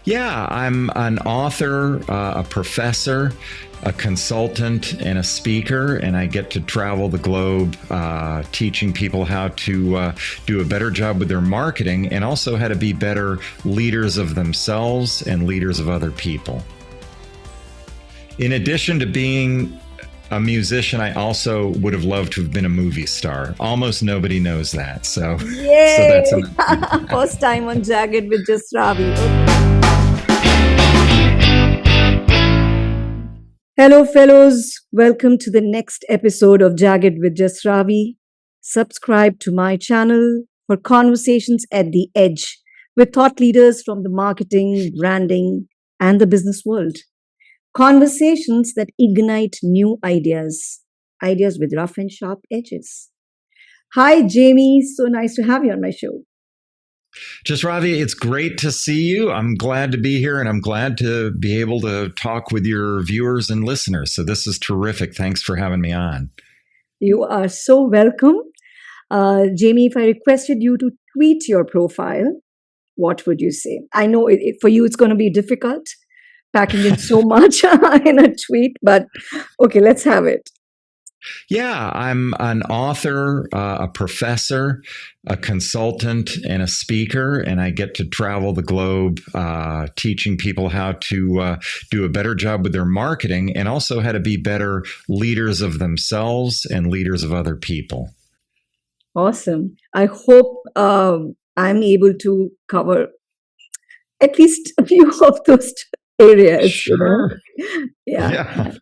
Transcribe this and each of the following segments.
Yeah, I'm an author, a professor, a consultant, and a speaker, and I get to travel the globe teaching people how to do a better job with their marketing and also how to be better leaders of themselves and leaders of other people. In addition to being a musician, I also would have loved to have been a movie star. Almost nobody knows that. So Yay! that's First time on Jagged with just Ravi. Hello, fellows. Welcome to the next episode of Jagged with Just Ravi. Subscribe to my channel for conversations at the edge with thought leaders from the marketing, branding, and the business world. Conversations that ignite new ideas, ideas with rough and sharp edges. Hi, Jamie. So nice to have you on my show. Just Ravi, it's great to see you. I'm glad to be here and I'm glad to be able to talk with your viewers and listeners. So this is terrific. Thanks for having me on. You are so welcome. Jamie, if I requested you to tweet your profile, what would you say? I know for you it's going to be difficult packing in so much in a tweet, but okay, let's have it. Yeah, I'm an author, a professor, a consultant, and a speaker, and I get to travel the globe teaching people how to do a better job with their marketing and also how to be better leaders of themselves and leaders of other people. Awesome. I hope I'm able to cover at least a few of those areas. Sure. Yeah.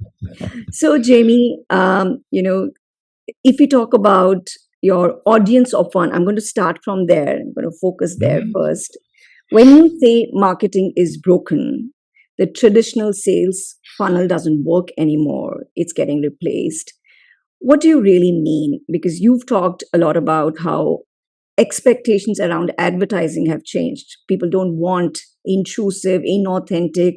So, Jamie, if we talk about your audience of one, I'm going to start from there. I'm going to focus there first. When you say marketing is broken, the traditional sales funnel doesn't work anymore. It's getting replaced. What do you really mean? Because you've talked a lot about how expectations around advertising have changed. People don't want intrusive, inauthentic,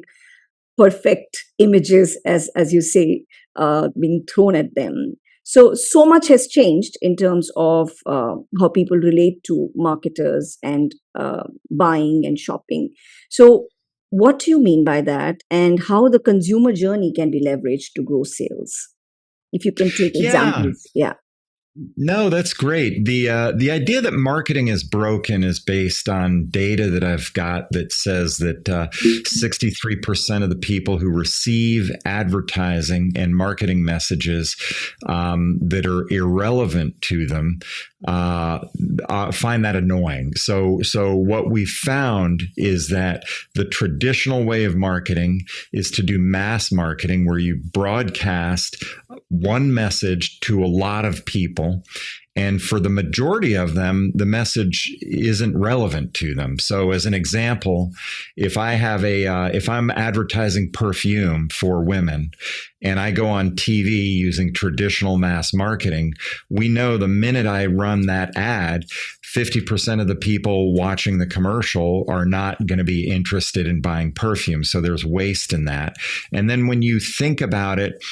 perfect images, as you say, being thrown at them. So much has changed in terms of how people relate to marketers and buying and shopping. So what do you mean by that, and how the consumer journey can be leveraged to grow sales? If you can take examples. Yeah. No, that's great. The idea that marketing is broken is based on data that I've got that says that 63% of the people who receive advertising and marketing messages that are irrelevant to them find that annoying. So what we found is that the traditional way of marketing is to do mass marketing, where you broadcast one message to a lot of people. And for the majority of them, the message isn't relevant to them. So as an example, if I'm advertising perfume for women and I go on TV using traditional mass marketing, we know the minute I run that ad, 50% of the people watching the commercial are not going to be interested in buying perfume. So there's waste in that. And then when you think about it,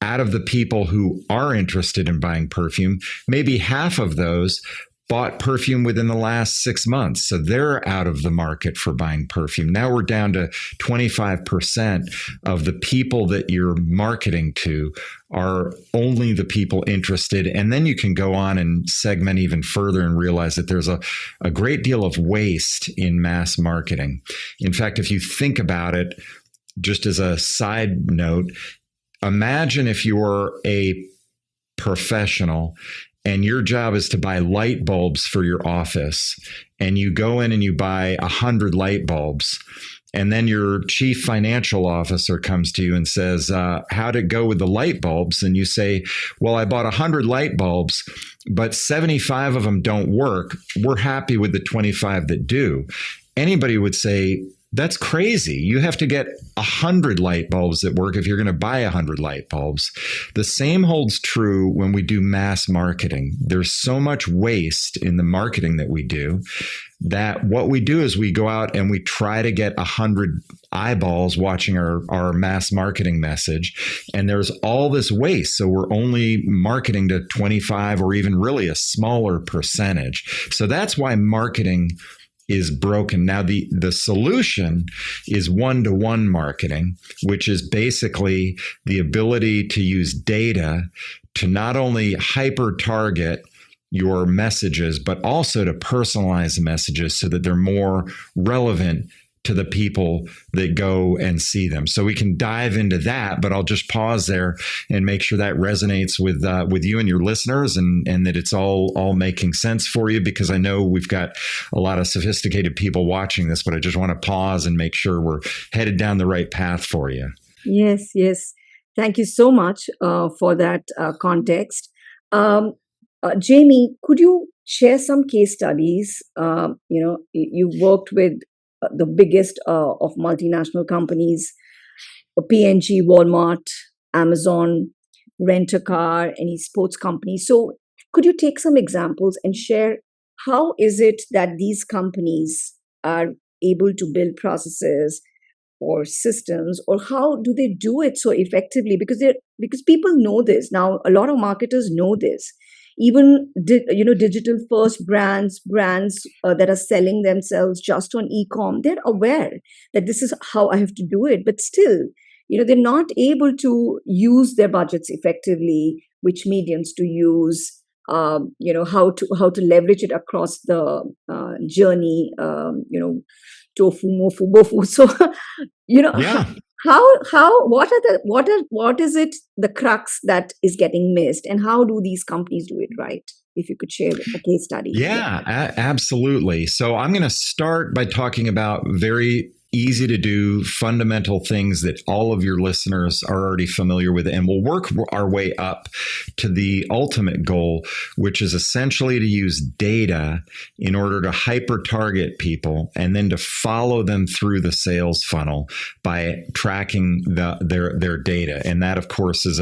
out of the people who are interested in buying perfume, maybe half of those bought perfume within the last 6 months. So they're out of the market for buying perfume. Now we're down to 25% of the people that you're marketing to are only the people interested. And then you can go on and segment even further and realize that there's a great deal of waste in mass marketing. In fact, if you think about it, just as a side note, imagine if you're a professional and your job is to buy light bulbs for your office, and you go in and you buy 100 light bulbs, and then your chief financial officer comes to you and says, how'd it go with the light bulbs? And you say, well, I bought 100 light bulbs, but 75 of them don't work. We're happy with the 25 that do. Anybody would say, that's crazy. You have to get 100 light bulbs that work if you're going to buy 100 light bulbs. The same holds true when we do mass marketing. There's so much waste in the marketing that we do that what we do is we go out and we try to get 100 eyeballs watching our mass marketing message. And there's all this waste. So we're only marketing to 25 or even really a smaller percentage. So that's why marketing is broken. Now, the solution is one-to-one marketing, which is basically the ability to use data to not only hyper target your messages, but also to personalize the messages so that they're more relevant to the people that go and see them. So we can dive into that, but I'll just pause there and make sure that resonates with you and your listeners, and that it's all making sense for you, because I know we've got a lot of sophisticated people watching this, but I just want to pause and make sure we're headed down the right path for you. Yes, yes. Thank you so much for that context. Jamie, could you share some case studies? You worked with the biggest of multinational companies, P&G, Walmart, Amazon, Rent-A-Car, any sports company. So could you take some examples and share how is it that these companies are able to build processes or systems, or how do they do it so effectively? Because people know this now. A lot of marketers know this. Even digital first brands that are selling themselves just on e-com, they're aware that this is how I have to do it. But still, they're not able to use their budgets effectively, which mediums to use, how to leverage it across the journey, tofu, mofu, bofu. So, Yeah. what is it, the crux that is getting missed, and how do these companies do it right? If you could share a case study. Yeah, absolutely. So I'm going to start by talking about very easy to do fundamental things that all of your listeners are already familiar with, and we'll work our way up to the ultimate goal, which is essentially to use data in order to hyper target people and then to follow them through the sales funnel by tracking their data. And that, of course, is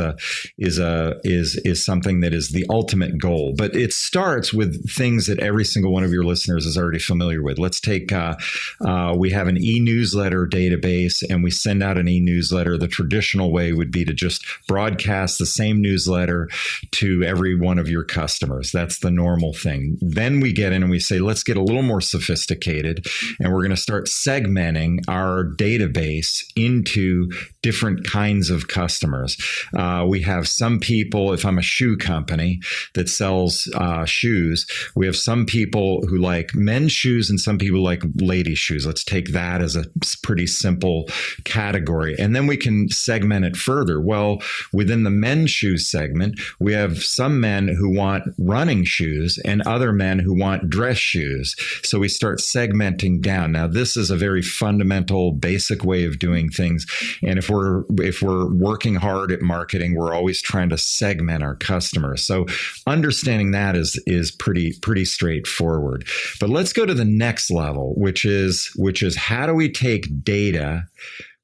something that is the ultimate goal. But it starts with things that every single one of your listeners is already familiar with. Let's take we have an e-newsletter database, and we send out an e-newsletter. The traditional way would be to just broadcast the same newsletter to every one of your customers. That's the normal thing. Then we get in and we say, let's get a little more sophisticated, and we're going to start segmenting our database into different kinds of customers. We have some people, if I'm a shoe company that sells shoes, we have some people who like men's shoes and some people like ladies' shoes. Let's take that as a pretty simple category. And then we can segment it further. Well, within the men's shoes segment, we have some men who want running shoes and other men who want dress shoes. So we start segmenting down. Now, this is a very fundamental, basic way of doing things. And if we're working hard at marketing, we're always trying to segment our customers. So understanding that is pretty straightforward. But let's go to the next level, which is how do we take data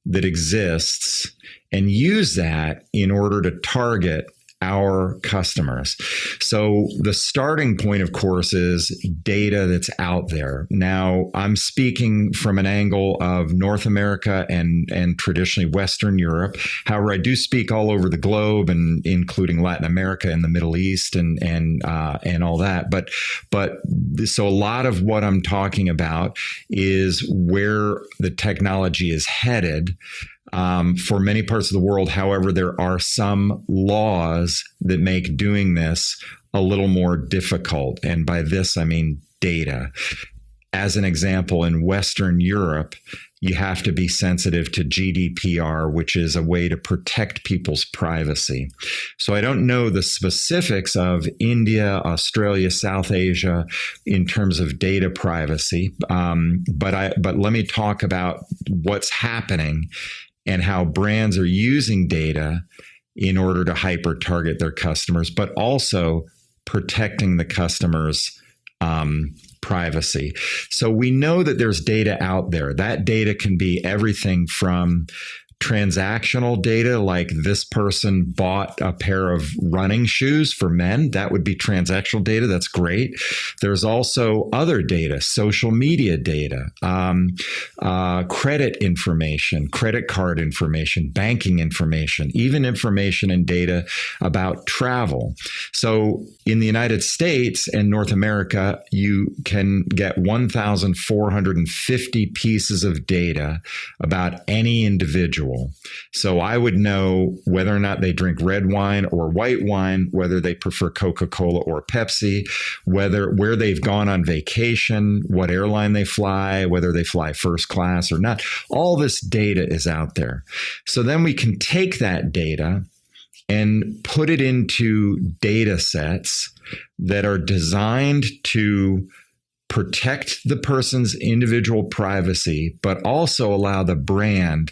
that exists and use that in order to target our customers. So the starting point, of course, is data that's out there. Now, I'm speaking from an angle of North America and traditionally Western Europe. However, I do speak all over the globe, and including Latin America and the Middle East and all that. But so a lot of what I'm talking about is where the technology is headed. For many parts of the world. However, there are some laws that make doing this a little more difficult. And by this, I mean data. As an example, in Western Europe, you have to be sensitive to GDPR, which is a way to protect people's privacy. So I don't know the specifics of India, Australia, South Asia in terms of data privacy, but let me talk about what's happening and how brands are using data in order to hyper target their customers, but also protecting the customers' privacy. So we know that there's data out there. That data can be everything from transactional data, like this person bought a pair of running shoes for men. That would be transactional data. That's great. There's also other data, social media data, credit information, credit card information, banking information, even information and data about travel. So in the United States and North America, you can get 1,450 pieces of data about any individual. So I would know whether or not they drink red wine or white wine, whether they prefer Coca-Cola or Pepsi, where they've gone on vacation, what airline they fly, whether they fly first class or not. All this data is out there. So then we can take that data and put it into data sets that are designed to protect the person's individual privacy, but also allow the brand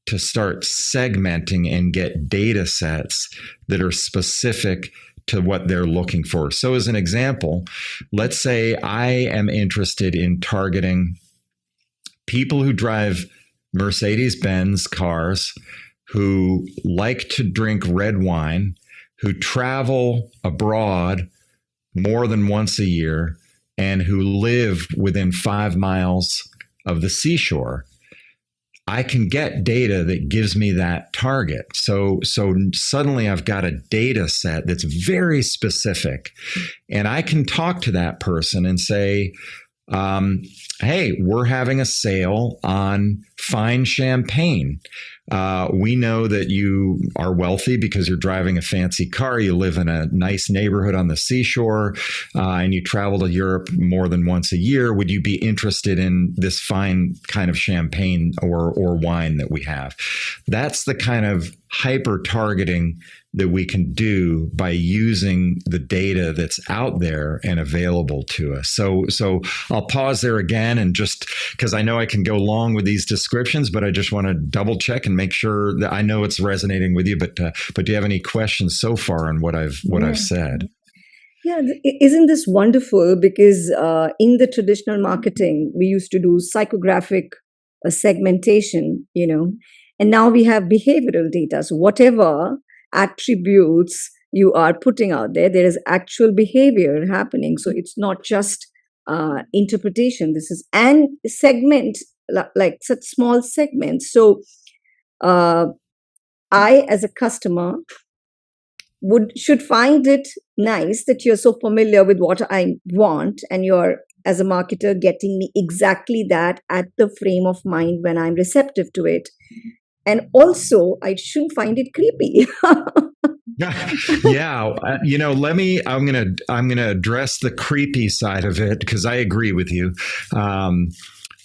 to start segmenting and get data sets that are specific to what they're looking for. So as an example, let's say I am interested in targeting people who drive Mercedes-Benz cars, who like to drink red wine, who travel abroad more than once a year, and who live within 5 miles of the seashore. I can get data that gives me that target. So suddenly I've got a data set that's very specific, and I can talk to that person and say, hey, we're having a sale on fine champagne. We know that you are wealthy because you're driving a fancy car. You live in a nice neighborhood on the seashore, and you travel to Europe more than once a year. Would you be interested in this fine kind of champagne or wine that we have? That's the kind of hyper targeting that we can do by using the data that's out there and available to us. So I'll pause there again, and just because I know I can go long with these descriptions, but I just want to double check and make sure that I know it's resonating with you. But do you have any questions so far on what I've said? Yeah, isn't this wonderful? Because in the traditional marketing, we used to do psychographic segmentation, and now we have behavioral data. So whatever attributes you are putting out there is actual behavior happening. So it's not just interpretation. This is and segment, like such small segments. So I, as a customer, should find it nice that you're so familiar with what I want, and you're, as a marketer, getting me exactly that at the frame of mind when I'm receptive to it. And also, I shouldn't find it creepy. Yeah, I'm gonna address the creepy side of it, because I agree with you.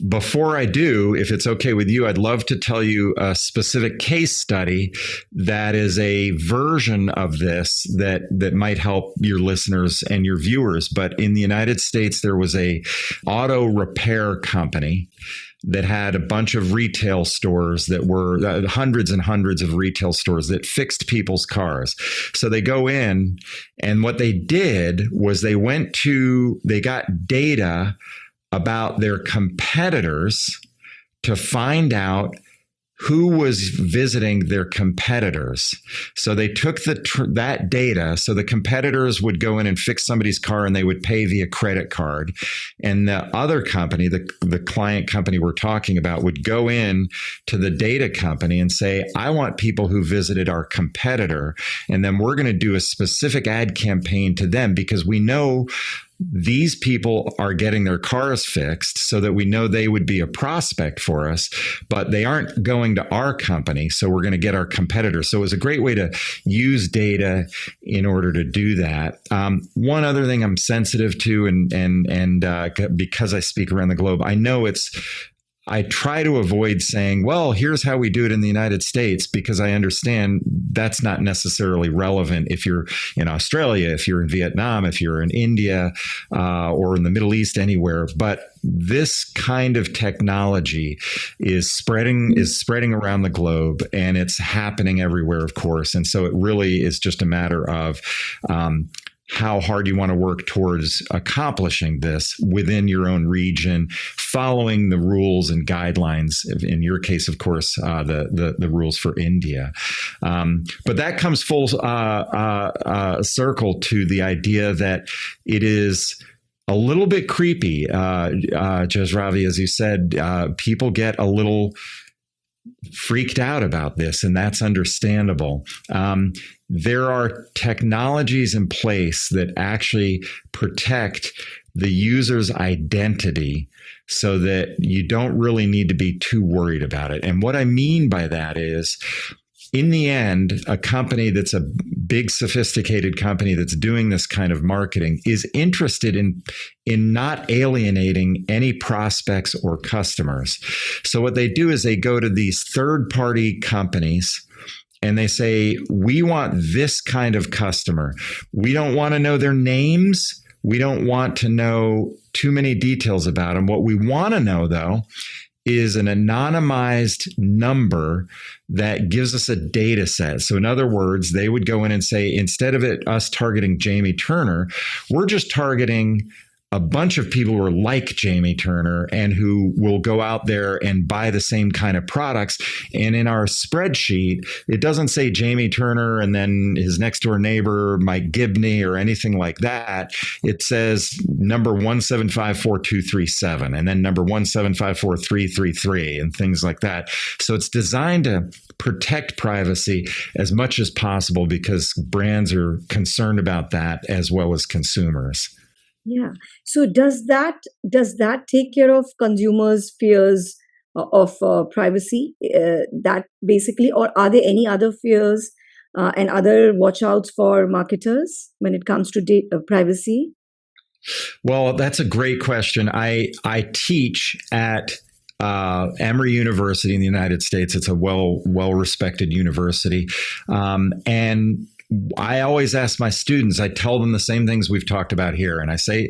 Before I do, if it's okay with you, I'd love to tell you a specific case study that is a version of this that might help your listeners and your viewers. But in the United States, there was a auto repair company that had a bunch of retail stores that were hundreds and hundreds of retail stores that fixed people's cars. So they go in, and what they did was they got data about their competitors to find out who was visiting their competitors. So they took that data. So the competitors would go in and fix somebody's car, and they would pay via credit card. And the other company, the client company we're talking about, would go in to the data company and say, I want people who visited our competitor. And then we're going to do a specific ad campaign to them, because we know these people are getting their cars fixed, so that we know they would be a prospect for us, but they aren't going to our company. So we're going to get our competitors. So it was a great way to use data in order to do that. One other thing I'm sensitive to, and because I speak around the globe, I try to avoid saying, well, here's how we do it in the United States, because I understand that's not necessarily relevant if you're in Australia, if you're in Vietnam, if you're in India, or in the Middle East, anywhere. But this kind of technology is spreading around the globe, and it's happening everywhere, of course. And so it really is just a matter of how hard you want to work towards accomplishing this within your own region, following the rules and guidelines. In your case, of course, the rules for India. But that comes full circle to the idea that it is a little bit creepy. Jasravi, as you said, people get a little freaked out about this, and that's understandable. There are technologies in place that actually protect the user's identity so that you don't really need to be too worried about it. And what I mean by that is, in the end, a company that's a big, sophisticated company that's doing this kind of marketing is interested in not alienating any prospects or customers. So what they do is they go to these third-party companies and they say, we want this kind of customer. We don't want to know their names. We don't want to know too many details about them. What we want to know, though, is an anonymized number that gives us a data set. So in other words, they would go in and say, instead of us targeting Jamie Turner, we're just targeting a bunch of people who are like Jamie Turner and who will go out there and buy the same kind of products. And in our spreadsheet, it doesn't say Jamie Turner and then his next door neighbor, Mike Gibney, or anything like that. It says number 1754237 and then number 1754333 and things like that. So it's designed to protect privacy as much as possible because brands are concerned about that as well as consumers. Yeah. So does that take care of consumers' fears of privacy? That basically, or are there any other fears and other watch outs for marketers when it comes to privacy? Well, that's a great question. I teach at Emory University in the United States. It's a well respected university, and I always ask my students, I tell them the same things we've talked about here. And I say,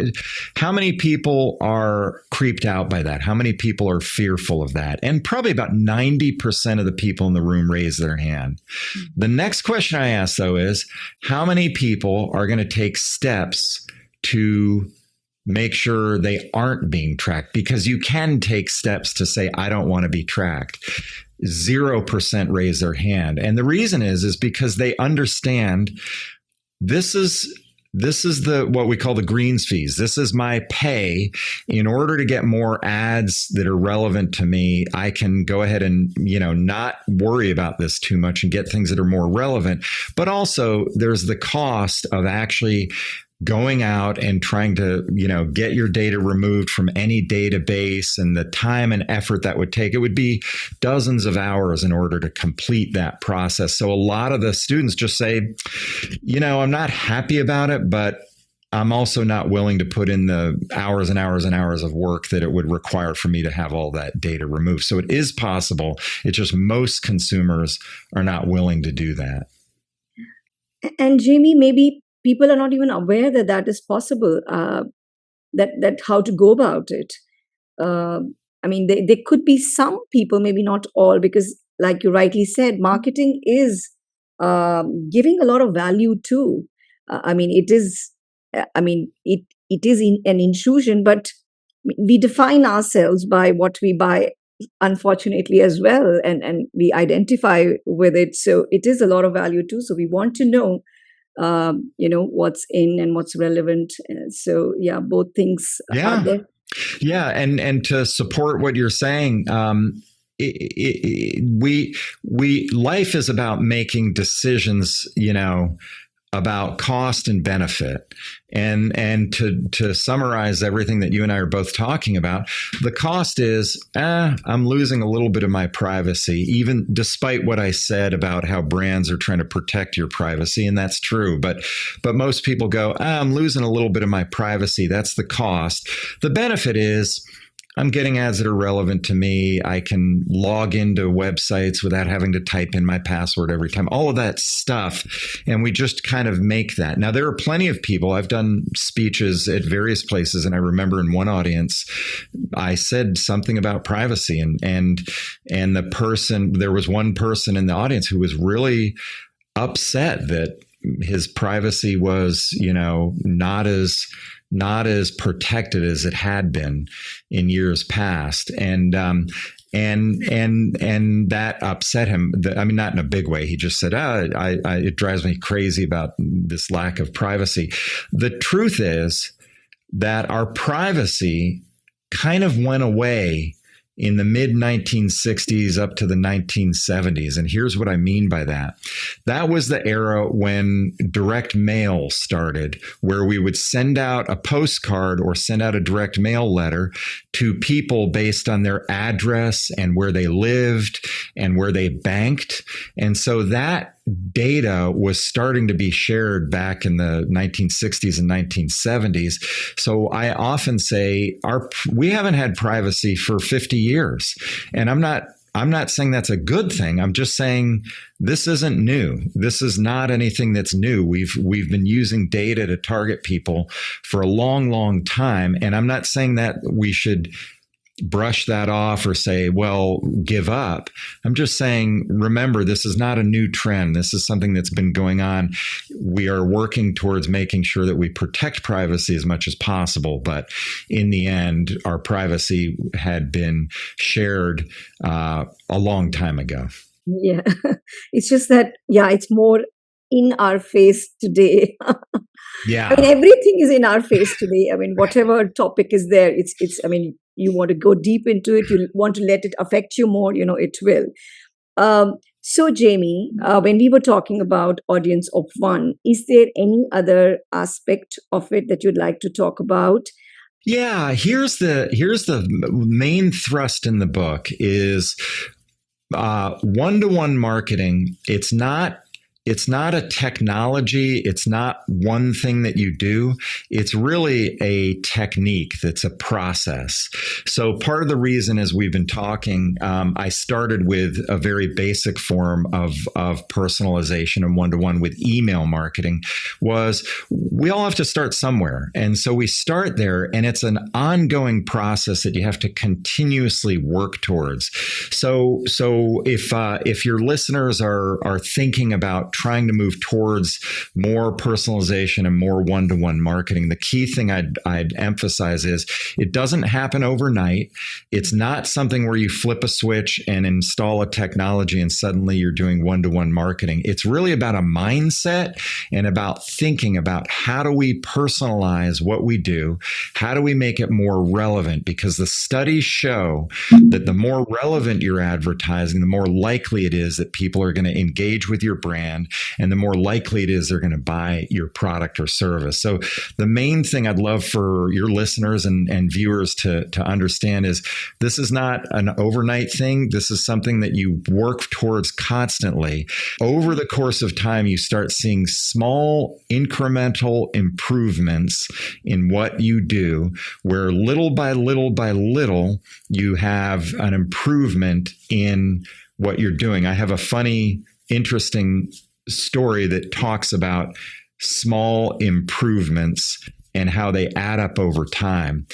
how many people are creeped out by that? How many people are fearful of that? And probably about 90% of the people in the room raise their hand. The next question I ask, though, is how many people are going to take steps to make sure they aren't being tracked? Because you can take steps to say, I don't want to be tracked. 0% raise their hand. And the reason is because they understand this is the what we call the greens fees. This is my pay. In order to get more ads that are relevant to me, I can go ahead and, not worry about this too much and get things that are more relevant. But also there's the cost of actually going out and trying to, get your data removed from any database and the time and effort that would take. It would be dozens of hours in order to complete that process. So a lot of the students just say, I'm not happy about it, but I'm also not willing to put in the hours and hours and hours of work that it would require for me to have all that data removed. So it is possible. It's just most consumers are not willing to do that. And Jamie, maybe people are not even aware that is possible, that how to go about it. There could be some people, maybe not all, because like you rightly said, marketing is giving a lot of value too. It is an intrusion, but we define ourselves by what we buy, unfortunately, as well, and we identify with it. So it is a lot of value too. So we want to know what's in and what's relevant. So yeah, both things are there. Yeah, and to support what you're saying, life is about making decisions, about cost and benefit. And to summarize everything that you and I are both talking about, the cost is, I'm losing a little bit of my privacy, even despite what I said about how brands are trying to protect your privacy. And that's true. But most people go, I'm losing a little bit of my privacy. That's the cost. The benefit is, I'm getting ads that are relevant to me. I can log into websites without having to type in my password every time, all of that stuff. And we just kind of make that. Now, there are plenty of people. I've done speeches at various places. And I remember in one audience, I said something about privacy and there was one person in the audience who was really upset that his privacy was, not as protected as it had been in years past, and that upset him. I mean, not in a big way. He just said, it drives me crazy about this lack of privacy. The truth is that our privacy kind of went away in the mid 1960s up to the 1970s. And here's what I mean by that. That was the era when direct mail started, where we would send out a postcard or send out a direct mail letter to people based on their address and where they lived and where they banked. And so that data was starting to be shared back in the 1960s and 1970s. So I often say we haven't had privacy for 50 years. And I'm not saying that's a good thing. I'm just saying this isn't new. This is not anything that's new. We've been using data to target people for a long, long time. And I'm not saying that we should brush that off or say, well, give up. I'm just saying, remember, this is not a new trend. This is something that's been going on. We are working towards making sure that we protect privacy as much as possible. But in the end, our privacy had been shared a long time ago. Yeah. It's just that, it's more in our face today. Yeah. I mean, everything is in our face today. I mean, whatever topic is there, I mean, you want to go deep into it, you want to let it affect you more, it will. So, Jamie, when we were talking about audience of one, is there any other aspect of it that you'd like to talk about? Yeah, here's the main thrust in the book is one-to-one marketing. It's not a technology. It's not one thing that you do. It's really a technique that's a process. So part of the reason, as we've been talking, I started with a very basic form of personalization and one-to-one with email marketing, was we all have to start somewhere. And so we start there, and it's an ongoing process that you have to continuously work towards. So if your listeners are thinking about trying to move towards more personalization and more one-to-one marketing, the key thing I'd emphasize is it doesn't happen overnight. It's not something where you flip a switch and install a technology and suddenly you're doing one-to-one marketing. It's really about a mindset and about thinking about how do we personalize what we do? How do we make it more relevant? Because the studies show that the more relevant you're advertising, the more likely it is that people are going to engage with your brand, and the more likely it is they're going to buy your product or service. So the main thing I'd love for your listeners and viewers to understand is this is not an overnight thing. This is something that you work towards constantly. Over the course of time, you start seeing small incremental improvements in what you do, where little by little by little, you have an improvement in what you're doing. I have a funny, interesting story that talks about small improvements and how they add up over time.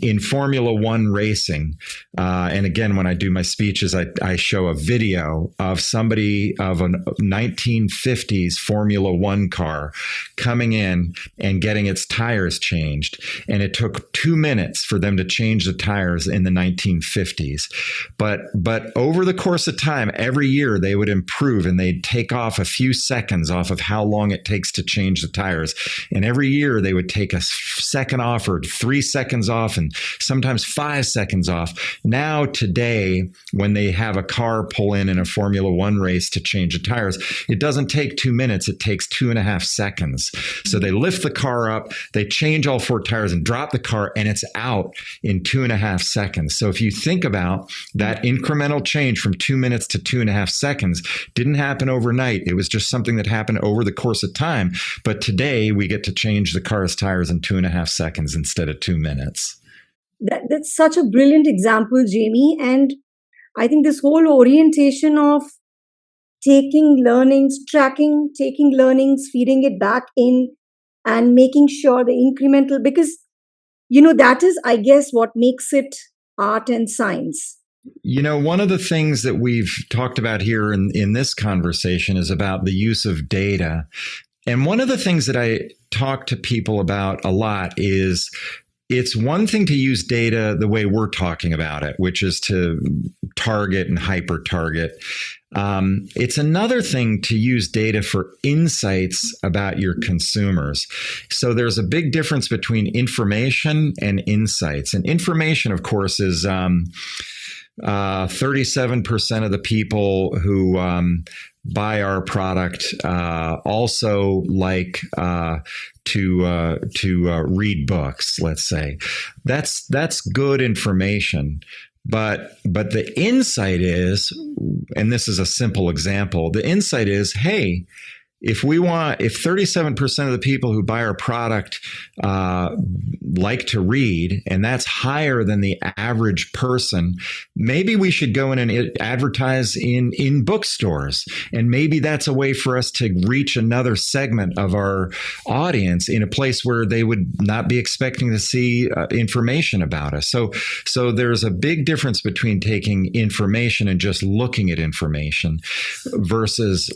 In Formula One racing, and again, when I do my speeches, I show a video of somebody of a 1950s Formula One car coming in and getting its tires changed. And it took 2 minutes for them to change the tires in the 1950s. But over the course of time, every year they would improve and they'd take off a few seconds off of how long it takes to change the tires. And every year they would take a second off or 3 seconds off and sometimes 5 seconds off. Now, today, when they have a car pull in a Formula One race to change the tires, it doesn't take 2 minutes. It takes 2.5 seconds. So they lift the car up, they change all 4 tires and drop the car, and it's out in 2.5 seconds. So if you think about that incremental change from 2 minutes to 2.5 seconds, didn't happen overnight. It was just something that happened over the course of time. But today we get to change the car's tires in 2.5 seconds instead of 2 minutes. That's such a brilliant example, Jamie. And I think this whole orientation of taking learnings, tracking, taking learnings, feeding it back in, and making sure the incremental, because, that is, I guess, what makes it art and science. One of the things that we've talked about here in this conversation is about the use of data. And one of the things that I talk to people about a lot is it's one thing to use data the way we're talking about it, which is to target and hyper target. It's another thing to use data for insights about your consumers. So there's a big difference between information and insights. And information, of course, is 37% of the people who buy our product also like to read books. Let's say that's good information. But the insight is, and this is a simple example, the insight is, hey, if 37% of the people who buy our product like to read, and that's higher than the average person, maybe we should go in and advertise in bookstores. And maybe that's a way for us to reach another segment of our audience in a place where they would not be expecting to see information about us. So there's a big difference between taking information and just looking at information versus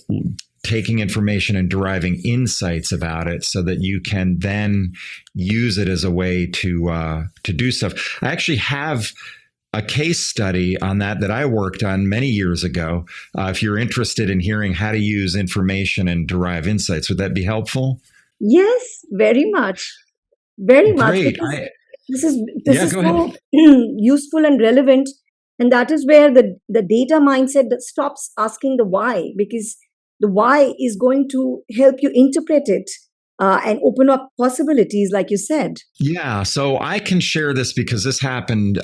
taking information and deriving insights about it so that you can then use it as a way to do stuff. I actually have a case study on that I worked on many years ago. If you're interested in hearing how to use information and derive insights, would that be helpful? Yes, very much. Very much. Great. This is so useful and relevant. And that is where the data mindset that stops asking the why, because the why is going to help you interpret it and open up possibilities, like you said. Yeah, so I can share this because this happened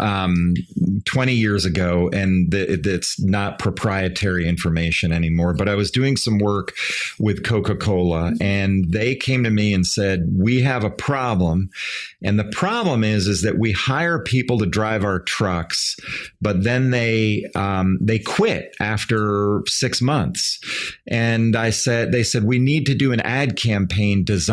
20 years ago, and it's not proprietary information anymore. But I was doing some work with Coca-Cola, and they came to me and said, we have a problem. And the problem is that we hire people to drive our trucks, but then they quit after 6 months. And they said, we need to do an ad campaign designed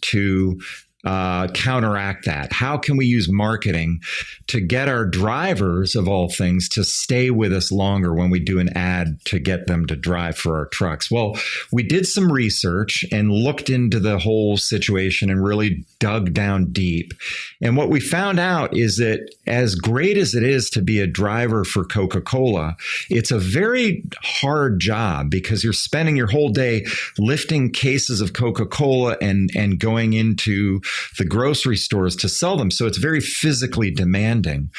to counteract that. How can we use marketing to get our drivers, of all things, to stay with us longer when we do an ad to get them to drive for our trucks? Well, we did some research and looked into the whole situation and really dug down deep. And what we found out is that as great as it is to be a driver for Coca-Cola, it's a very hard job because you're spending your whole day lifting cases of Coca-Cola and going into the grocery stores to sell them. So it's very physically demanding.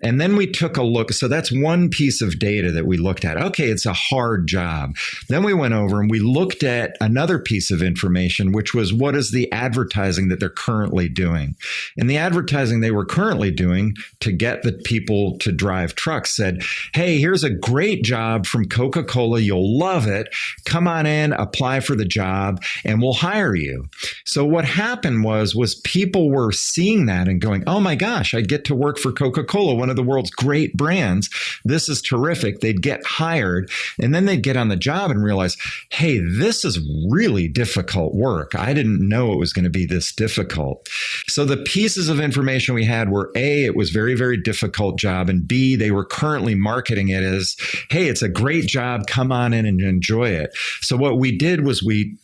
And then we took a look. So that's one piece of data that we looked at. Okay, it's a hard job. Then we went over and we looked at another piece of information, which was what is the advertising that they're currently doing? And the advertising they were currently doing to get the people to drive trucks said, hey, here's a great job from Coca-Cola. You'll love it. Come on in, apply for the job, and we'll hire you. So what happened was people were seeing that and going, oh my gosh, I get to work for Coca-Cola, one of the world's great brands. This is terrific. They'd get hired, and then they'd get on the job and realize, hey, this is really difficult work. I didn't know it was going to be this difficult. So the pieces of information we had were A, it was very, very difficult job, and B, they were currently marketing it as, hey, it's a great job. Come on in and enjoy it. So what we did was we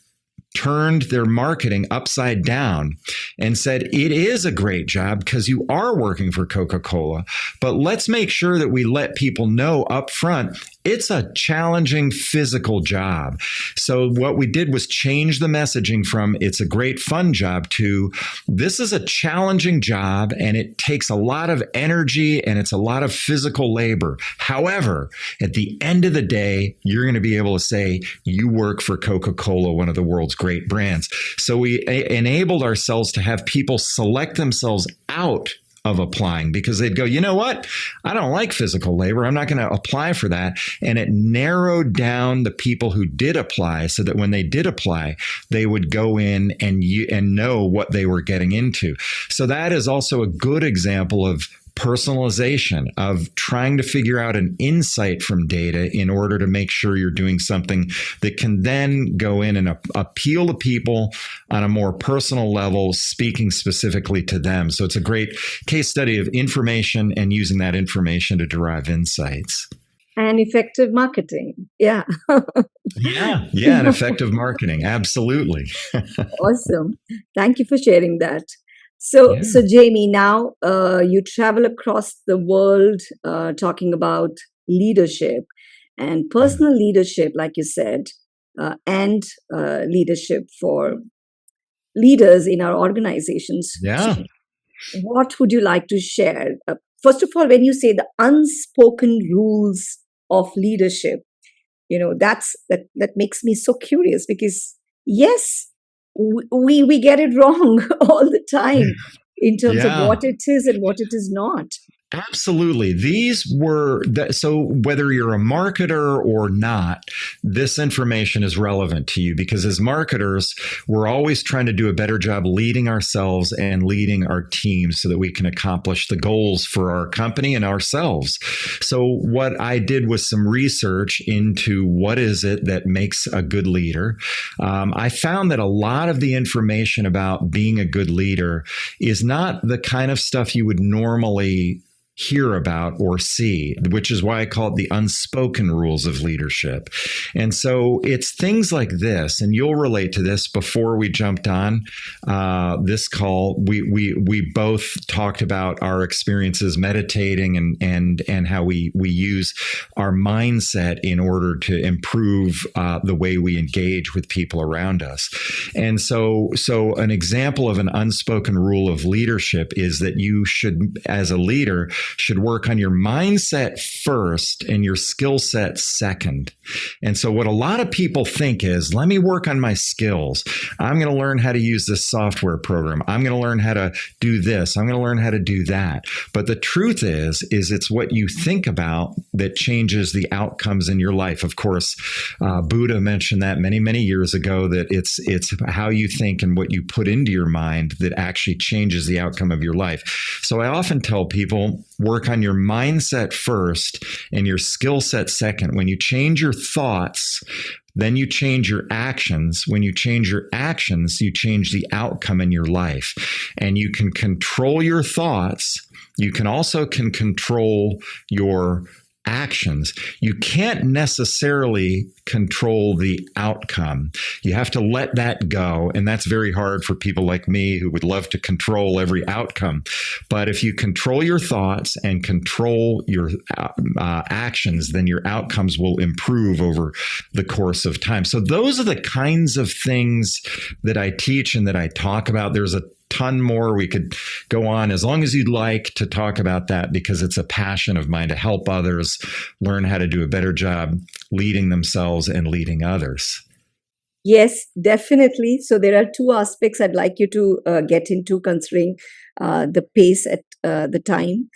turned their marketing upside down and said, it is a great job because you are working for Coca-Cola, but let's make sure that we let people know up front it's a challenging physical job. So what we did was change the messaging from it's a great fun job to this is a challenging job and it takes a lot of energy and it's a lot of physical labor. However, at the end of the day, you're going to be able to say you work for Coca-Cola, one of the world's great brands. So we enabled ourselves to have people select themselves out of applying because they'd go, you know what? I don't like physical labor. I'm not going to apply for that. And it narrowed down the people who did apply so that when they did apply, they would go in and know what they were getting into. So that is also a good example of personalization, of trying to figure out an insight from data in order to make sure you're doing something that can then go in and appeal to people on a more personal level, speaking specifically to them. So it's a great case study of information and using that information to derive insights. And effective marketing. Yeah. Yeah, and effective marketing. Absolutely. Awesome. Thank you for sharing that. So, Jamie, now you travel across the world talking about leadership and personal leadership, like you said, and leadership for leaders in our organizations. Yeah. So what would you like to share? First of all, when you say the unspoken rules of leadership, that makes me so curious, because yes, we get it wrong all the time in terms of what it is and what it is not. Absolutely. So whether you're a marketer or not, this information is relevant to you, because as marketers, we're always trying to do a better job leading ourselves and leading our teams so that we can accomplish the goals for our company and ourselves. So what I did was some research into what is it that makes a good leader. I found that a lot of the information about being a good leader is not the kind of stuff you would normally hear about or see, which is why I call it the unspoken rules of leadership. And so it's things like this, and you'll relate to this. Before we jumped on this call, we both talked about our experiences meditating and how we use our mindset in order to improve the way we engage with people around us. And so an example of an unspoken rule of leadership is that you should, as a leader, should work on your mindset first and your skill set second. And so what a lot of people think is, let me work on my skills. I'm going to learn how to use this software program. I'm going to learn how to do this. I'm going to learn how to do that. But the truth is it's what you think about that changes the outcomes in your life. Of course, Buddha mentioned that many, many years ago, that it's how you think and what you put into your mind that actually changes the outcome of your life. So I often tell people, work on your mindset first and your skill set second. When you change your thoughts, then you change your actions. When you change your actions, you change the outcome in your life. And you can control your thoughts. You can also control your actions. You can't necessarily control the outcome. You have to let that go. And that's very hard for people like me who would love to control every outcome. But if you control your thoughts and control your actions, then your outcomes will improve over the course of time. So those are the kinds of things that I teach and that I talk about. There's a ton more. We could go on as long as you'd like to talk about that, because it's a passion of mine to help others learn how to do a better job leading themselves and leading others. Yes, definitely. So there are two aspects I'd like you to get into, considering the pace at the time.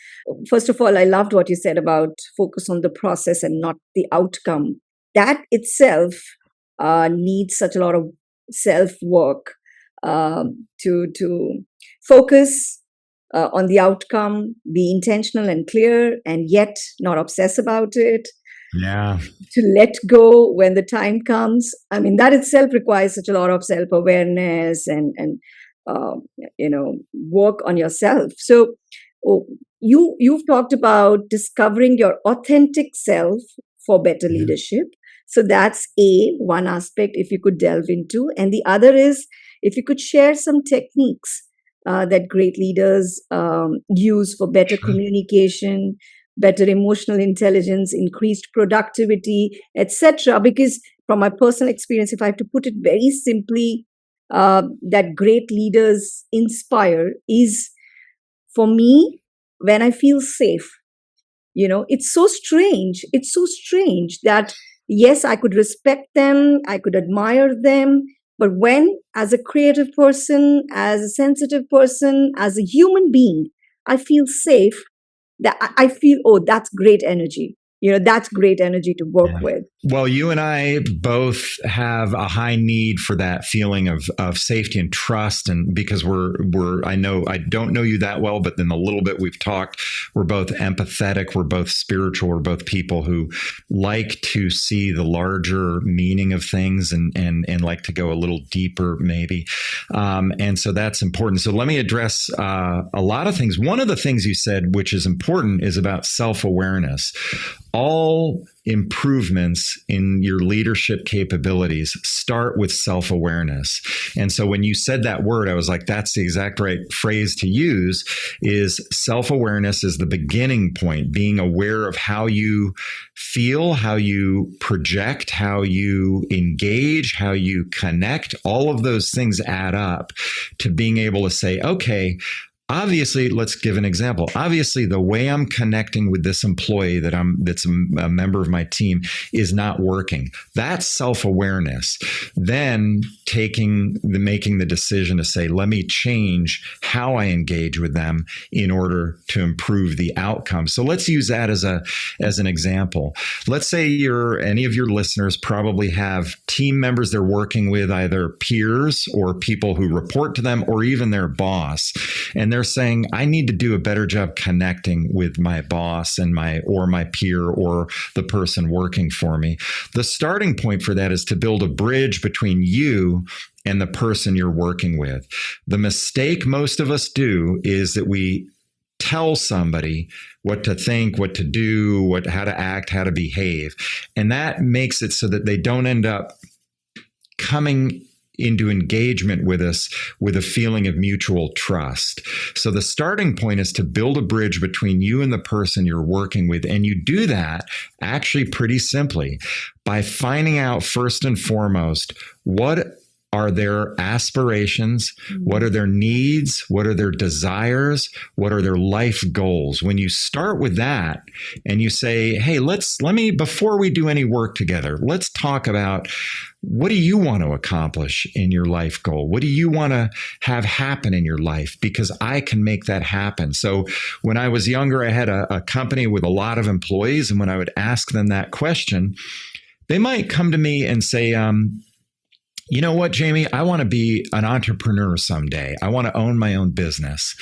First of all, I loved what you said about focus on the process and not the outcome. That itself needs such a lot of self-work. To focus on the outcome, be intentional and clear, and yet not obsess about it. Yeah. To let go when the time comes. I mean, that itself requires such a lot of self-awareness and work on yourself. So you've talked about discovering your authentic self for better leadership. So that's one aspect, if you could delve into. And the other is, if you could share some techniques that great leaders use for better communication, better emotional intelligence, increased productivity, etc. Because from my personal experience, if I have to put it very simply, that great leaders inspire is, for me, when I feel safe. It's so strange. It's so strange that, yes, I could respect them, I could admire them, but when, as a creative person, as a sensitive person, as a human being, I feel safe, that I feel, oh, that's great energy. that's great energy to work Yeah. with. Well, you and I both have a high need for that feeling of safety and trust. And because I know, I don't know you that well, but in the little bit we've talked, we're both empathetic. We're both spiritual. We're both people who like to see the larger meaning of things and like to go a little deeper, maybe. And so that's important. So let me address a lot of things. One of the things you said, which is important, is about self-awareness. All improvements in your leadership capabilities start with self-awareness. And so when you said that word, I was like, that's the exact right phrase to use. Is self-awareness is the beginning point, being aware of how you feel, how you project, how you engage, how you connect. All of those things add up to being able to say, okay, obviously, let's give an example. Obviously, the way I'm connecting with this employee that's a member of my team is not working. That's self-awareness. Then making the decision to say, let me change how I engage with them in order to improve the outcome. So let's use that as an example. Let's say any of your listeners probably have team members they're working with, either peers or people who report to them, or even their boss. And they're saying, I need to do a better job connecting with my boss and my peer or the person working for me. The starting point for that is to build a bridge between you and the person you're working with. The mistake most of us do is that we tell somebody what to think, what to do, how to act, how to behave. And that makes it so that they don't end up coming into engagement with us with a feeling of mutual trust. So the starting point is to build a bridge between you and the person you're working with. And you do that actually pretty simply by finding out first and foremost, what are their aspirations? What are their needs? What are their desires? What are their life goals? When you start with that and you say, hey, before we do any work together, let's talk about, what do you want to accomplish in your life goal? What do you want to have happen in your life? Because I can make that happen. So when I was younger, I had a company with a lot of employees. And when I would ask them that question, they might come to me and say, you know what, Jamie, I want to be an entrepreneur someday. I want to own my own business.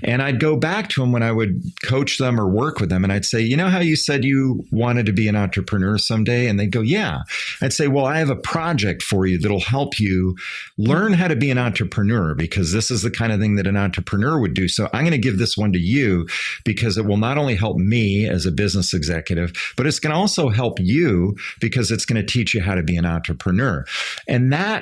And I'd go back to them when I would coach them or work with them. And I'd say, you know how you said you wanted to be an entrepreneur someday? And they'd go, yeah. I'd say, well, I have a project for you that'll help you learn how to be an entrepreneur, because this is the kind of thing that an entrepreneur would do. So I'm going to give this one to you because it will not only help me as a business executive, but it's going to also help you because it's going to teach you how to be an entrepreneur. And that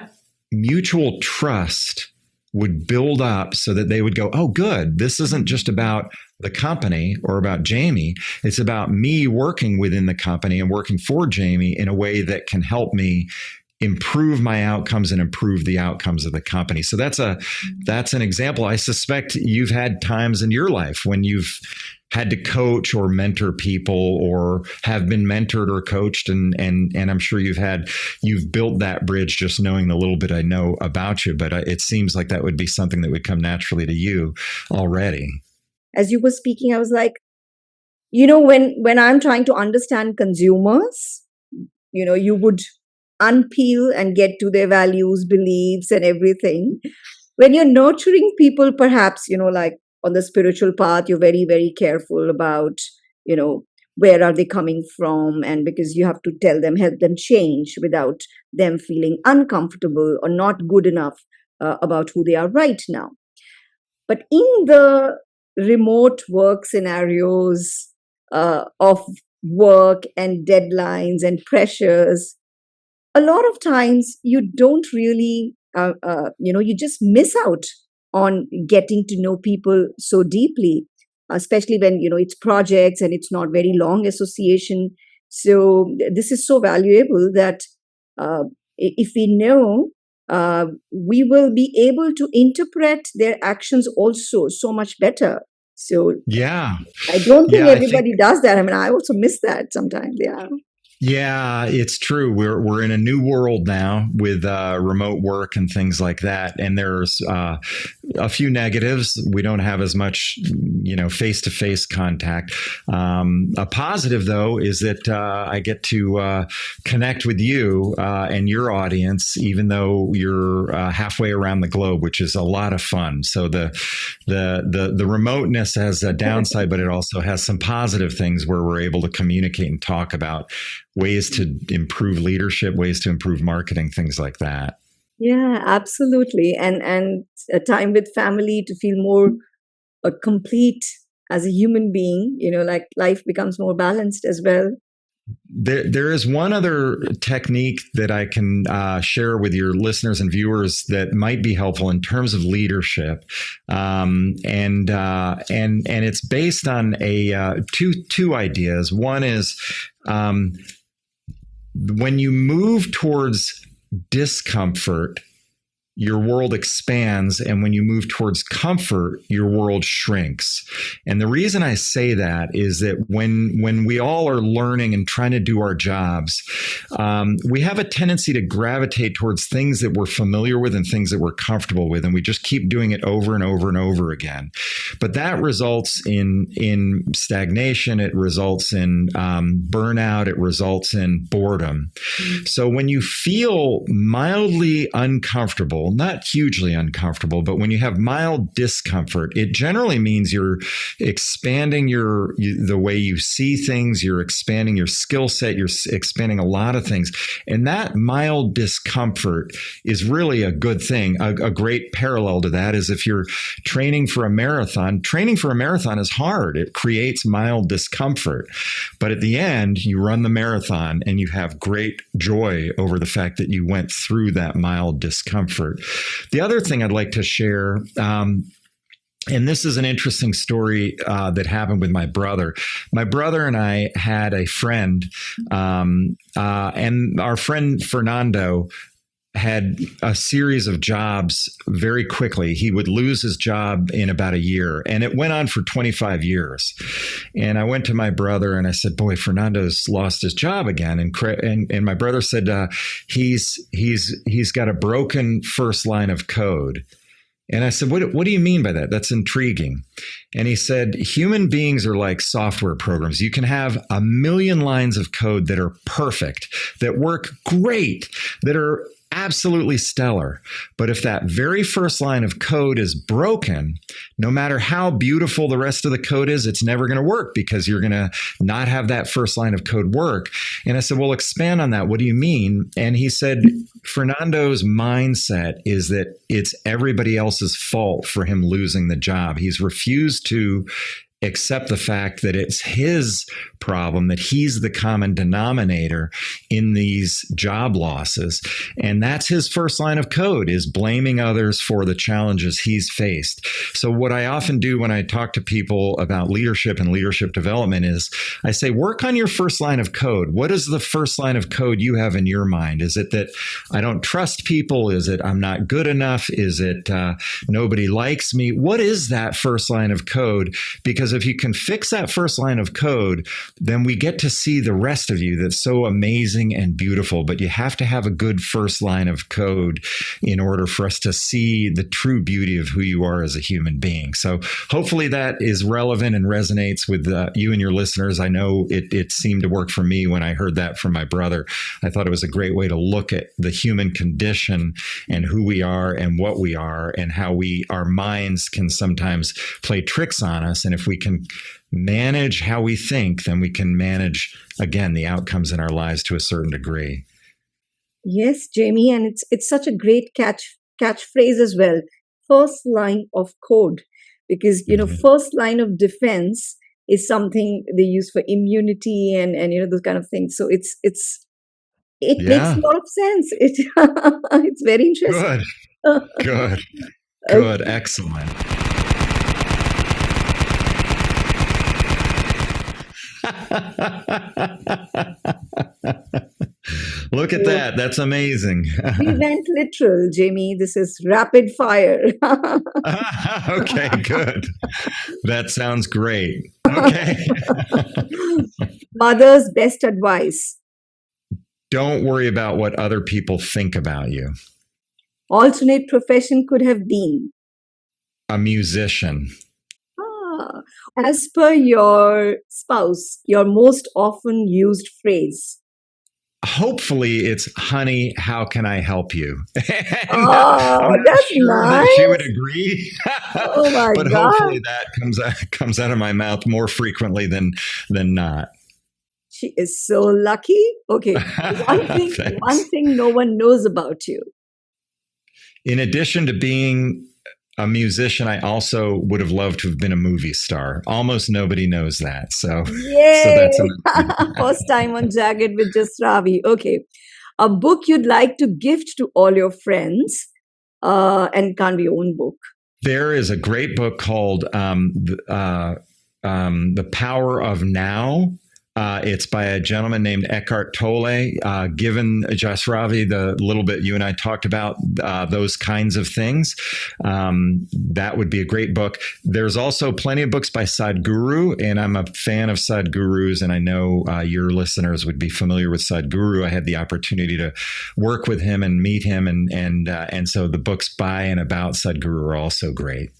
mutual trust would build up so that they would go, oh, good. This isn't just about the company or about Jamie. It's about me working within the company and working for Jamie in a way that can help me improve my outcomes and improve the outcomes of the company. So that's an example. I suspect you've had times in your life when you've had to coach or mentor people or have been mentored or coached. And I'm sure you've built that bridge just knowing the little bit I know about you, but it seems like that would be something that would come naturally to you already. As you were speaking, I was like, when I'm trying to understand consumers, you would unpeel and get to their values, beliefs, and everything. When you're nurturing people, perhaps, like on the spiritual path, you're very, very careful about, where are they coming from? And because you have to help them change without them feeling uncomfortable or not good enough about who they are right now. But in the remote work scenarios of work and deadlines and pressures, a lot of times you don't really, you just miss out on getting to know people so deeply, especially when, it's projects and it's not very long association. So this is so valuable that if we know, we will be able to interpret their actions also so much better. So yeah, I don't think everybody does that. I mean, I also miss that sometimes. Yeah. Yeah, it's true. We're in a new world now with remote work and things like that. And there's a few negatives. We don't have as much, face-to-face contact. A positive, though, is that I get to connect with you and your audience, even though you're halfway around the globe, which is a lot of fun. So the remoteness has a downside, but it also has some positive things where we're able to communicate and talk about ways to improve leadership, ways to improve marketing, things like that. Yeah, absolutely. And a time with family to feel more complete as a human being, like life becomes more balanced as well. There is one other technique that I can share with your listeners and viewers that might be helpful in terms of leadership, and it's based on two ideas. One is when you move towards discomfort, your world expands, and when you move towards comfort, your world shrinks. And the reason I say that is that when we all are learning and trying to do our jobs, we have a tendency to gravitate towards things that we're familiar with and things that we're comfortable with, and we just keep doing it over and over and over again. But that results in stagnation. It results in burnout. It results in boredom. So when you feel mildly uncomfortable, not hugely uncomfortable, but when you have mild discomfort, it generally means you're expanding the way you see things, you're expanding your skill set, you're expanding a lot of things. And that mild discomfort is really a good thing. A great parallel to that is if you're training for a marathon is hard. It creates mild discomfort. But at the end, you run the marathon and you have great joy over the fact that you went through that mild discomfort. The other thing I'd like to share, and this is an interesting story that happened with my brother. My brother and I had a friend, and our friend Fernando had a series of jobs very quickly. He would lose his job in about a year, and it went on for 25 years. And I went to my brother and I said, "Boy, Fernando's lost his job again." And my brother said, he's got a broken first line of code. And I said, what do you mean by that? That's intriguing. And he said, human beings are like software programs. You can have a million lines of code that are perfect, that work great, that are absolutely stellar. But if that very first line of code is broken, no matter how beautiful the rest of the code is, it's never going to work because you're going to not have that first line of code work. And I said, well, expand on that. What do you mean? And he said, Fernando's mindset is that it's everybody else's fault for him losing the job. He's refused to accept the fact that it's his problem, that he's the common denominator in these job losses. And that's his first line of code, is blaming others for the challenges he's faced. So what I often do when I talk to people about leadership and leadership development is I say, work on your first line of code. What is the first line of code you have in your mind? Is it that I don't trust people? Is it I'm not good enough? Is it nobody likes me? What is that first line of code? Because if you can fix that first line of code, then we get to see the rest of you that's so amazing and beautiful. But you have to have a good first line of code in order for us to see the true beauty of who you are as a human being. So hopefully that is relevant and resonates with you and your listeners. I know it seemed to work for me when I heard that from my brother. I thought it was a great way to look at the human condition and who we are and what we are and how our minds can sometimes play tricks on us. And if we can manage how we think, then we can manage, again, the outcomes in our lives to a certain degree. Yes, Jamie, and it's such a great catchphrase as well. First line of code, because first line of defense is something they use for immunity and those kind of things. So it makes a lot of sense. It's very interesting. Good, excellent. Look at that. That's amazing. We went literal, Jamie. This is rapid fire. Okay, good. That sounds great. Okay. Mother's best advice. Don't worry about what other people think about you. Alternate profession could have been. A musician. Ah, as per your spouse, your most often used phrase. Hopefully it's honey, how can I help you? And I'm Oh, not that's sure that she would nice. agree, Oh my but God. hopefully that comes out of my mouth more frequently than not. She is so lucky. Okay. One Thanks. thing no one knows about you. In addition to being a musician, I also would have loved to have been a movie star. Almost nobody knows that. So that's Yay! another. First time on Jagged with just Ravi. Okay. A book you'd like to gift to all your friends, and can't be your own book. There is a great book called The Power of Now. It's by a gentleman named Eckhart Tolle. Given Jasravi, the little bit you and I talked about, those kinds of things, that would be a great book. There's also plenty of books by Sadhguru, and I'm a fan of Sadhguru's, and I know your listeners would be familiar with Sadhguru. I had the opportunity to work with him and meet him, and so the books by and about Sadhguru are also great.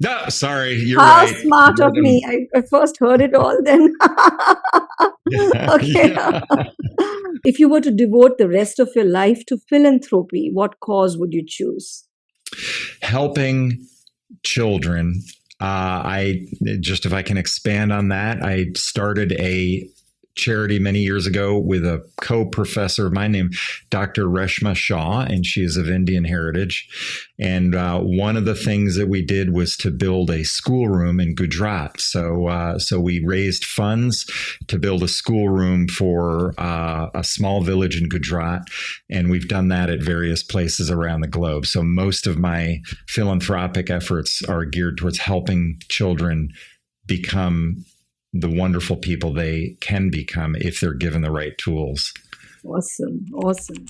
No, sorry, you're How right. smart of me. I first heard it all then. Okay. Yeah. If you were to devote the rest of your life to philanthropy, what cause would you choose? Helping children. I just, if I can expand on that, I started a charity many years ago with a co-professor of mine named Dr. Reshma Shah, and she is of Indian heritage. And one of the things that we did was to build a schoolroom in Gujarat. So we raised funds to build a schoolroom for a small village in Gujarat, and we've done that at various places around the globe. So most of my philanthropic efforts are geared towards helping children become the wonderful people they can become if they're given the right tools. Awesome. Awesome.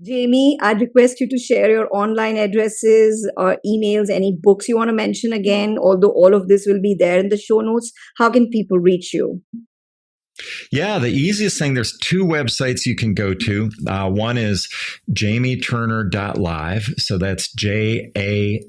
Jamie, I'd request you to share your online addresses or emails, any books you want to mention again, although all of this will be there in the show notes. How can people reach you? Yeah, the easiest thing, there's two websites you can go to. One is jamieturner.live. So that's JAMIE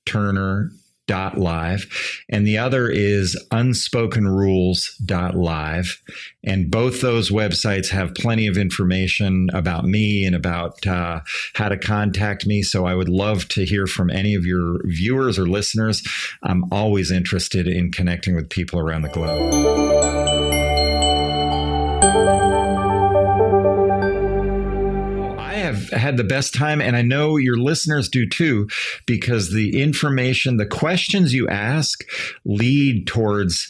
Turner.live. And the other is unspokenrules.live. And both those websites have plenty of information about me and about how to contact me. So I would love to hear from any of your viewers or listeners. I'm always interested in connecting with people around the globe. I have had the best time, and I know your listeners do too, because the information, the questions you ask lead towards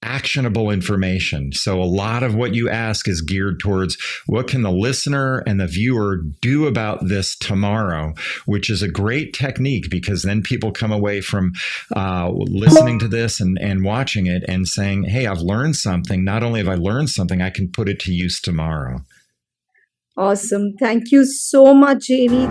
actionable information. So a lot of what you ask is geared towards what can the listener and the viewer do about this tomorrow, which is a great technique, because then people come away from listening to this and watching it and saying, hey, I've learned something. Not only have I learned something, I can put it to use tomorrow. Awesome. Thank you so much, Jamie.